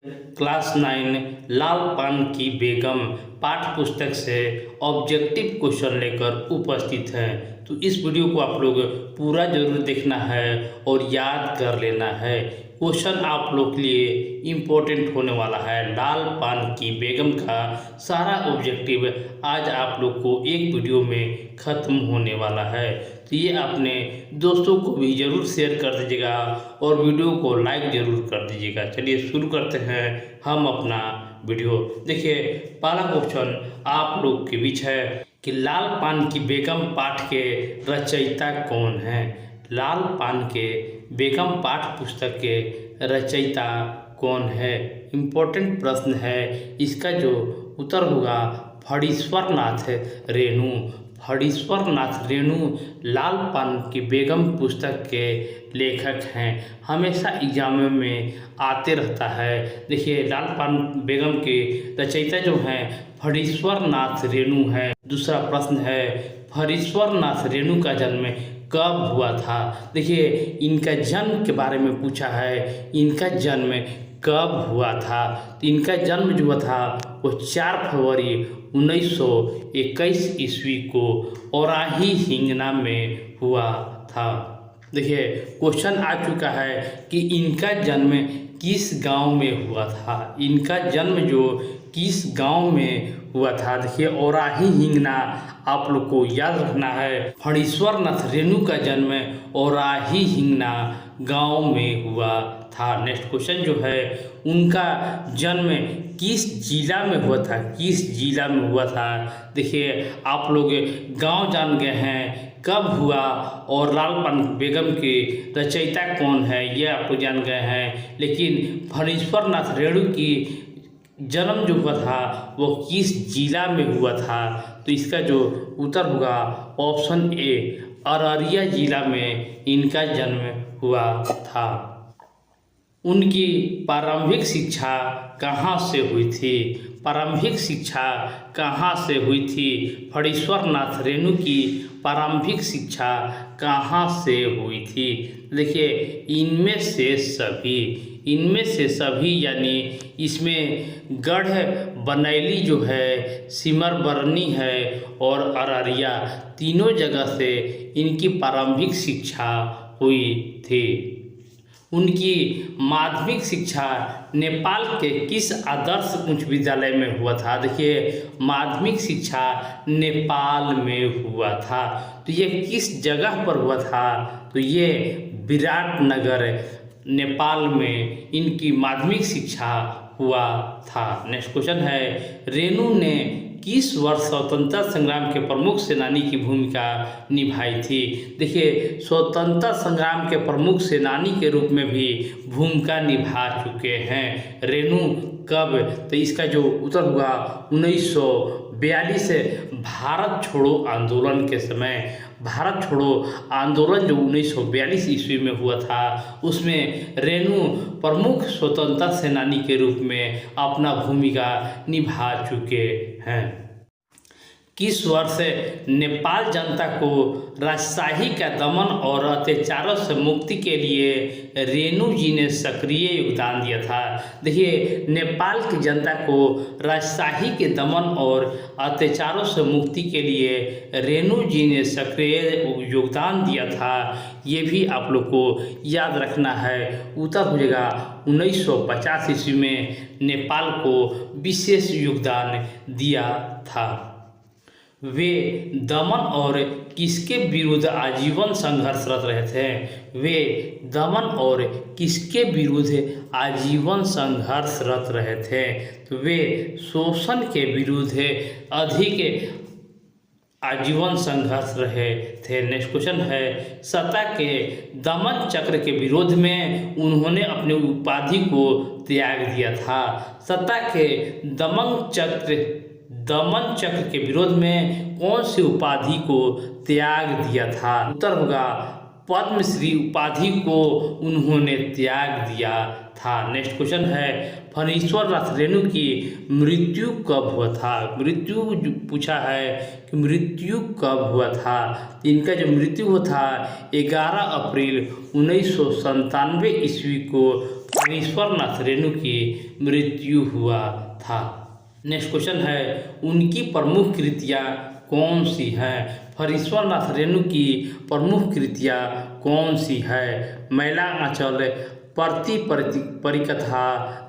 Class 9 लाल पान की बेगम पाठ्य पुस्तक से ऑब्जेक्टिव क्वेश्चन लेकर उपस्थित हैं। तो इस वीडियो को आप लोग पूरा जरूर देखना है और याद कर लेना है। क्वेश्चन आप लोग के लिए इम्पोर्टेंट होने वाला है। लाल पान की बेगम का सारा ऑब्जेक्टिव आज आप लोग को एक वीडियो में ख़त्म होने वाला है। तो ये अपने दोस्तों को भी ज़रूर शेयर कर दीजिएगा और वीडियो को लाइक ज़रूर कर दीजिएगा। चलिए शुरू करते हैं हम अपना वीडियो। देखिए, पहला क्वेश्चन आप लोग के बीच है कि लाल पान की बेगम पाठ के रचयिता कौन हैं। लाल पान के बेगम पाठ्य पुस्तक के रचयिता कौन है। इम्पोर्टेंट प्रश्न है। इसका जो उत्तर होगा फणीश्वर नाथ रेणु। फणीश्वर नाथ रेणु लाल पान की बेगम पुस्तक के लेखक हैं। हमेशा एग्जाम में आते रहता है। देखिए, लाल पान बेगम के रचयिता जो हैं फणीश्वर नाथ रेणु हैं। दूसरा प्रश्न है, फणीश्वर नाथ रेणु का जन्म कब हुआ था। देखिए, इनका जन्म के बारे में पूछा है। इनका जन्म कब हुआ था। तो इनका जन्म जो हुआ था वो 4 फरवरी 1921 ईस्वी को औराही हिंगना में हुआ था। देखिए, क्वेश्चन आ चुका है कि इनका जन्म किस गांव में हुआ था। इनका जन्म जो किस गांव में हुआ था। देखिए, औराही हिंगना आप लोग को याद रखना है। फणीश्वर नाथ रेणु का जन्म औराही हिंगना गांव में हुआ था। नेक्स्ट क्वेश्चन जो है, उनका जन्म किस जिला में हुआ था। किस जिला में हुआ था। देखिए, आप लोग गांव जान गए हैं कब हुआ और लाल पान बेगम के रचयिता कौन है ये आप लोग जान गए हैं। लेकिन फणीश्वर नाथ रेणु की जन्म जो हुआ था वो किस जिला में हुआ था। तो इसका जो उत्तर होगा ऑप्शन ए, अररिया जिला में इनका जन्म हुआ था। उनकी प्रारंभिक शिक्षा कहाँ से हुई थी। प्रारंभिक शिक्षा कहाँ से हुई थी। फणीश्वर नाथ रेणु की प्रारंभिक शिक्षा कहाँ से हुई थी। देखिए, इनमें से सभी यानी इसमें गढ़ बनैली जो है, सिमरबरनी है और अररिया, तीनों जगह से इनकी प्रारंभिक शिक्षा हुई थी। उनकी माध्यमिक शिक्षा नेपाल के किस आदर्श उच्च विद्यालय में हुआ था। देखिए, माध्यमिक शिक्षा नेपाल में हुआ था। तो ये किस जगह पर हुआ था। तो ये विराटनगर नेपाल में इनकी माध्यमिक शिक्षा हुआ था। नेक्स्ट क्वेश्चन है, रेणु ने किस वर्ष स्वतंत्रता संग्राम के प्रमुख सेनानी की भूमिका निभाई थी। देखिए, स्वतंत्रता संग्राम के प्रमुख सेनानी के रूप में भी भूमिका निभा चुके हैं रेणु। कब। तो इसका जो उत्तर हुआ 1942 भारत छोड़ो आंदोलन के समय। भारत छोड़ो आंदोलन जो 1942 ईस्वी में हुआ था उसमें रेणु प्रमुख स्वतंत्रता सेनानी के रूप में अपना भूमिका निभा चुके हैं। किस वर्ष नेपाल जनता को राजशाही का दमन और अत्याचारों से मुक्ति के लिए रेणु जी ने सक्रिय योगदान दिया था। देखिए, नेपाल की जनता को राजशाही के दमन और अत्याचारों से मुक्ति के लिए रेणु जी ने सक्रिय योगदान दिया था। ये भी आप लोग को याद रखना है। उत्तर हो जाएगा 1950 ईस्वी में नेपाल को विशेष योगदान दिया था। वे दमन और किसके विरुद्ध आजीवन संघर्षरत रहे थे। वे दमन और किसके विरुद्ध आजीवन संघर्षरत रहे थे। तो वे शोषण के विरुद्ध अधिक आजीवन संघर्ष रहे थे। नेक्स्ट क्वेश्चन है, सत्ता के दमन चक्र के विरोध में उन्होंने अपनी उपाधि को त्याग दिया था। सत्ता के दमन चक्र के विरोध में कौन सी उपाधि को त्याग दिया था। उत्तर होगा पद्मश्री उपाधि को उन्होंने त्याग दिया था। नेक्स्ट क्वेश्चन है, फणीश्वर नाथ रेणु की मृत्यु कब हुआ था। मृत्यु पूछा है कि मृत्यु कब हुआ था। इनका जो मृत्यु हुआ था 11 अप्रैल 1997 ईस्वी को फणीश्वर नाथ रेणु की मृत्यु हुआ था। नेक्स्ट क्वेश्चन है, उनकी प्रमुख कृतियाँ कौन सी हैं? फरीश्वरनाथ रेणु की प्रमुख कृतियाँ कौन सी है? मैला आंचल, परिकथा,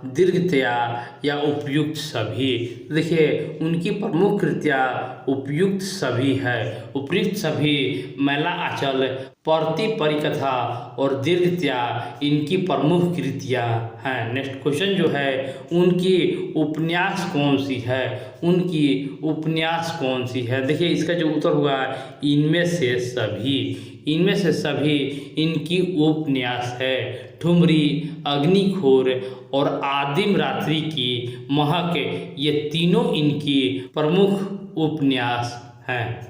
दीर्घतया या उपयुक्त सभी? देखिए, उनकी प्रमुख कृतियाँ उपयुक्त सभी है। उपयुक्त सभी मैला आंचल, परिकथा और दीर्घतया इनकी प्रमुख कृतियाँ हैं। नेक्स्ट क्वेश्चन जो है, उनकी उपन्यास कौन सी है? उनकी उपन्यास कौन सी है? देखिए, इसका जो उत्तर होगा, इनमें से सभी। इनमें से सभी इनकी उपन्यास है। ठुमरी, अग्निखोर और आदिम रात्रि की महक, ये तीनों इनकी प्रमुख उपन्यास हैं।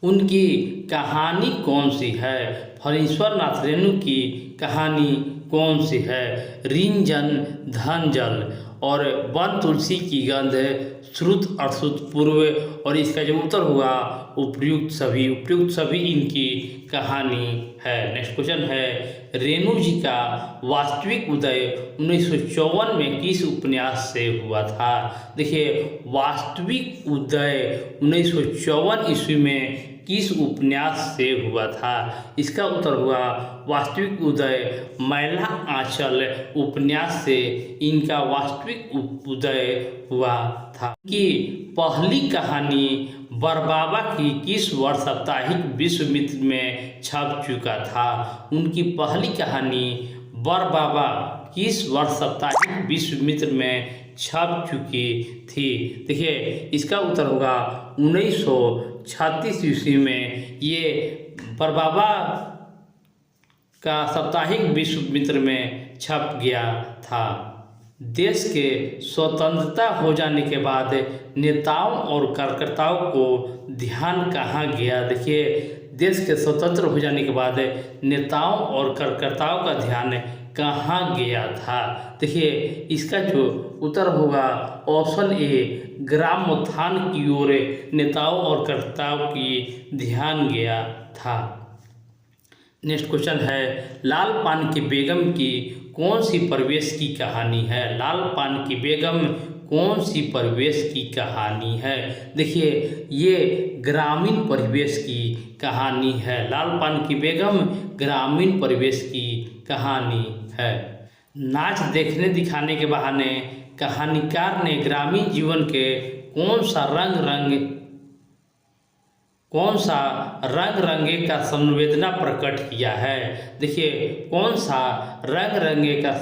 उनकी कहानी कौन सी है? फरीश्वरनाथ रेणु की कहानी कौन सी है? रिंजन, धनजल और वन तुलसी की गंध, श्रुत अश्रुत पूर्व, और इसका जो उत्तर हुआ, उपयुक्त सभी। उपयुक्त सभी इनकी कहानी है। नेक्स्ट क्वेश्चन है, रेणु जी का वास्तविक उदय 1954 में किस उपन्यास से हुआ था? देखिए, वास्तविक उदय 1954 ईस्वी में किस उपन्यास से हुआ था? इसका उत्तर हुआ, वास्तविक उदय मैला आंचल उपन्यास से इनका वास्तविक उदय हुआ था। कि पहली कहानी बरबाबा की किस वर्ष साप्ताहिक विश्वामित्र में छप चुका था? उनकी पहली कहानी बरबाबा किस वर्ष साप्ताहिक विश्वामित्र में छप चुकी थी? देखिए, इसका उत्तर होगा 1936 ईस्वी में ये बरबाबा का साप्ताहिक विश्वामित्र में छप गया था। देश के स्वतंत्रता हो जाने के बाद नेताओं और कार्यकर्ताओं को ध्यान कहाँ गया? देखिए, देश के स्वतंत्र हो जाने के बाद नेताओं और कार्यकर्ताओं का ध्यान कहाँ गया था? देखिए, इसका जो उत्तर होगा, ऑप्शन ए, ग्रामोत्थान की ओर नेताओं और कार्यकर्ताओं की ध्यान गया था। नेक्स्ट क्वेश्चन है, लाल पान की बेगम की कौन सी परिवेश की कहानी है? लाल पान की बेगम कौन सी परिवेश की कहानी है? देखिए, ये ग्रामीण परिवेश की कहानी है। लाल पान की बेगम ग्रामीण परिवेश की कहानी है। नाच देखने दिखाने के बहाने कहानीकार ने ग्रामीण जीवन के कौन सा रंग रंगे का संवेदना प्रकट किया है? देखिए, कौन सा रंग रंगे का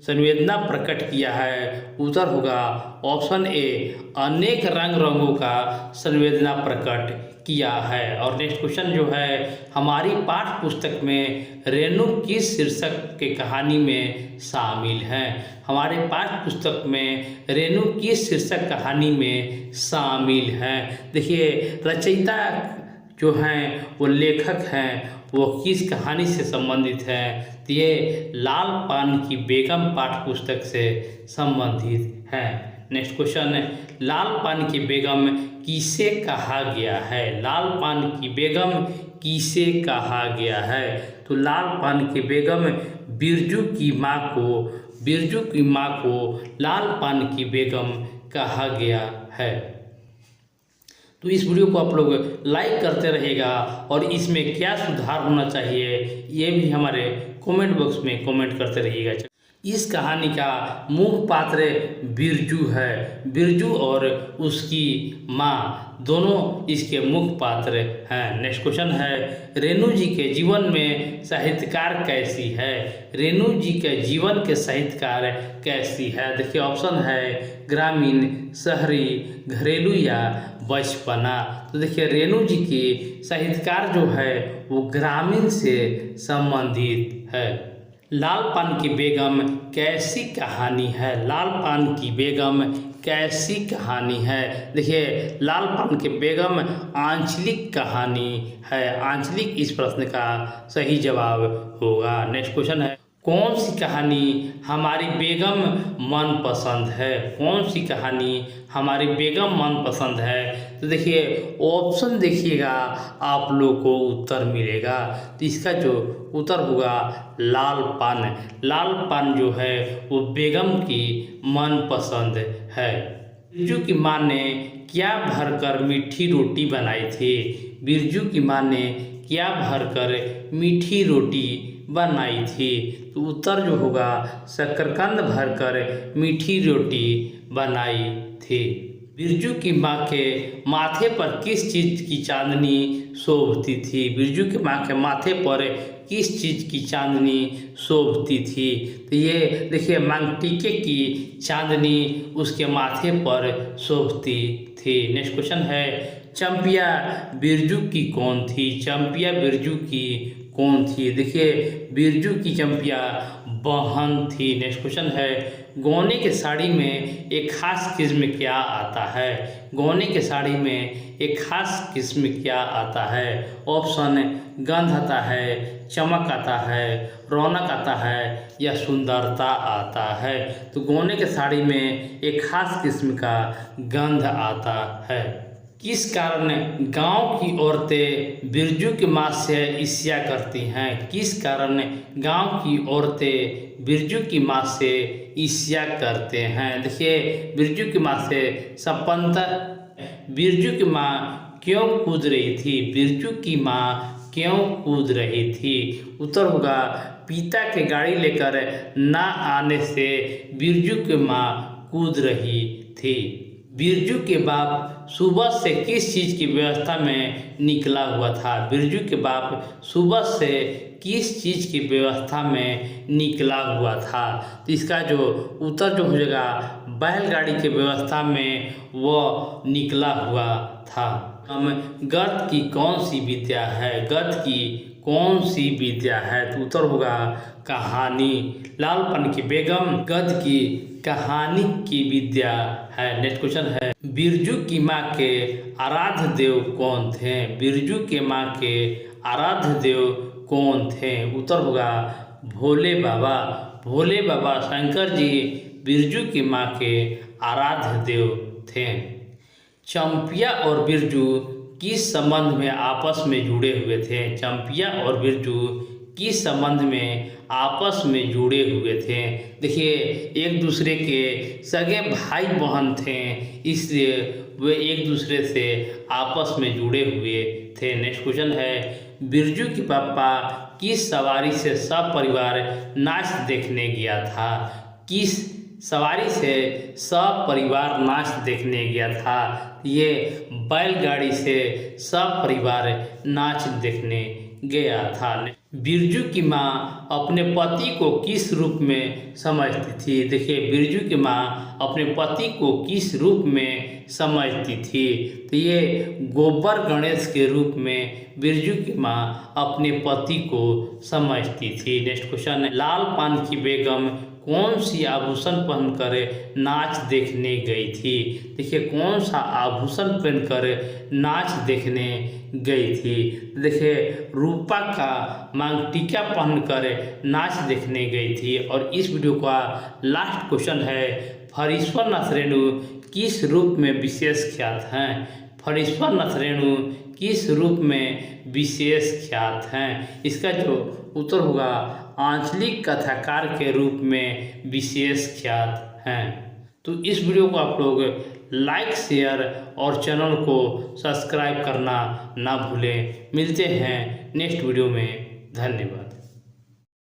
संवेदना प्रकट किया है? उत्तर होगा ऑप्शन ए, अनेक रंगों का संवेदना प्रकट किया है। और नेक्स्ट क्वेश्चन जो है, हमारी पाठ्य पुस्तक में रेणु किस शीर्षक के कहानी में शामिल हैं? हमारे पाठ्य पुस्तक में रेणु किस शीर्षक कहानी में शामिल हैं? देखिए, रचयिता जो हैं वो लेखक हैं, वो किस कहानी से संबंधित हैं? तो ये लाल पान की बेगम पाठ्य पुस्तक से संबंधित है। नेक्स्ट क्वेश्चन है, लाल पान की बेगम किसे कहा गया है? लाल पान की बेगम किसे कहा गया है? तो लाल पान की बेगम बिरजू की माँ को लाल पान की बेगम कहा गया है। तो इस वीडियो को आप लोग लाइक करते रहिएगा और इसमें क्या सुधार होना चाहिए ये भी हमारे कमेंट बॉक्स में कमेंट करते रहिएगा। इस कहानी का मुख्य पात्र बिरजू है। बिरजू और उसकी माँ दोनों इसके मुख्य पात्र हैं। नेक्स्ट क्वेश्चन है, रेणु जी के जीवन में साहित्यकार कैसी है? रेणु जी के जीवन के साहित्यकार कैसी है? देखिए, ऑप्शन है ग्रामीण, शहरी, घरेलू या बचपना। तो देखिए, रेणु जी की साहित्यकार जो है वो ग्रामीण से संबंधित है। लाल पान की बेगम कैसी कहानी है? लाल पान की बेगम कैसी कहानी है? देखिए, लाल पान की बेगम आंचलिक कहानी है। आंचलिक इस प्रश्न का सही जवाब होगा। नेक्स्ट क्वेश्चन है, कौन सी कहानी हमारी बेगम मनपसंद है? कौन सी कहानी हमारी बेगम मनपसंद है? तो देखिए ऑप्शन देखिएगा, आप लोग को उत्तर मिलेगा। तो इसका जो उत्तर होगा लाल पान। लाल पान जो है वो बेगम की मनपसंद है। बिरजू की माँ ने क्या भरकर मीठी रोटी बनाई थी? बिरजू की माँ ने क्या भरकर मीठी रोटी बनाई थी? तो उत्तर जो होगा शकरकंद भरकर मीठी रोटी बनाई थी। बिरजू की माँ के माथे पर किस चीज़ की चांदनी शोभती थी? बिरजू की माँ के माथे पर किस चीज़ की चांदनी शोभती थी? तो ये देखिए मांगटीके की चांदनी उसके माथे पर शोभती थी। नेक्स्ट क्वेश्चन है, चंपिया बिरजू की कौन थी? चंपिया बिरजू की कौन थी? देखिए बिरजू की चंपिया बहन थी। नेक्स्ट क्वेश्चन है, गौने के साड़ी में एक खास किस्म क्या आता है? गौने के साड़ी में एक खास किस्म क्या आता है? ऑप्शन गंध आता है, चमक आता है, रौनक आता है या सुंदरता आता है? तो गौने के साड़ी में एक खास किस्म का गंध आता है। किस कारण गांव की औरतें बिरजू की माँ से ईर्ष्या करती हैं? किस कारण गांव की औरतें बिरजू की माँ से ईर्ष्या करते हैं? देखिए बिरजू की माँ से संपन्नता। बिरजू की माँ क्यों कूद रही थी? बिरजू की माँ क्यों कूद रही थी? उत्तर होगा पिता के गाड़ी लेकर ना आने से बिरजू की माँ कूद रही थी। बिरजू के बाप सुबह से किस चीज़ की व्यवस्था में निकला हुआ था? बिरजू के बाप सुबह से किस चीज़ की व्यवस्था में निकला हुआ था? तो इसका जो उत्तर जो हो जाएगा बैलगाड़ी की व्यवस्था में वो निकला हुआ था। हम गद्य की कौन सी विद्या है? गद्य की कौन सी विद्या है? तो उत्तर होगा कहानी। लाल पान की बेगम गद्य की कहानी की विद्या है। नेक्स्ट क्वेश्चन है, बिरजू की माँ के आराध्य देव कौन थे? बिरजू के माँ के आराध्य देव कौन थे? उत्तर होगा भोले बाबा। भोले बाबा शंकर जी बिरजू की माँ के आराध्य देव थे। चंपिया और बिरजू किस संबंध में आपस में जुड़े हुए थे? चंपिया और बिरजू किस संबंध में आपस में जुड़े हुए थे? देखिए एक दूसरे के सगे भाई बहन थे, इसलिए वे एक दूसरे से आपस में जुड़े हुए थे। नेक्स्ट क्वेश्चन है, बिरजू के पापा किस सवारी से सब परिवार नाच देखने गया था? किस सवारी से सब परिवार नाच देखने गया था? ये बैलगाड़ी से सब परिवार नाच देखने गया था। बिरजू की माँ अपने पति को किस रूप में समझती थी? देखिए बिरजू की माँ अपने पति को किस रूप में समझती थी? तो ये गोबर गणेश के रूप में बिरजू की माँ अपने पति को समझती थी। नेक्स्ट क्वेश्चन है, लाल पान की बेगम कौन सी आभूषण पहनकर नाच देखने गई थी? देखिए कौन सा आभूषण पहनकर नाच देखने गई थी? देखिए रूपा का मांगटीका पहनकर नाच देखने गई थी। और इस वीडियो का लास्ट क्वेश्चन है, फणीश्वर नाथ रेणु किस रूप में विशेष ख्यात हैं? फणीश्वर नाथ रेणु किस रूप में विशेष ख्यात हैं? इसका जो उत्तर होगा आंचलिक कथाकार के रूप में विशेष ख्यात हैं। तो इस वीडियो को आप लोग लाइक शेयर और चैनल को सब्सक्राइब करना ना भूलें। मिलते हैं नेक्स्ट वीडियो में। धन्यवाद।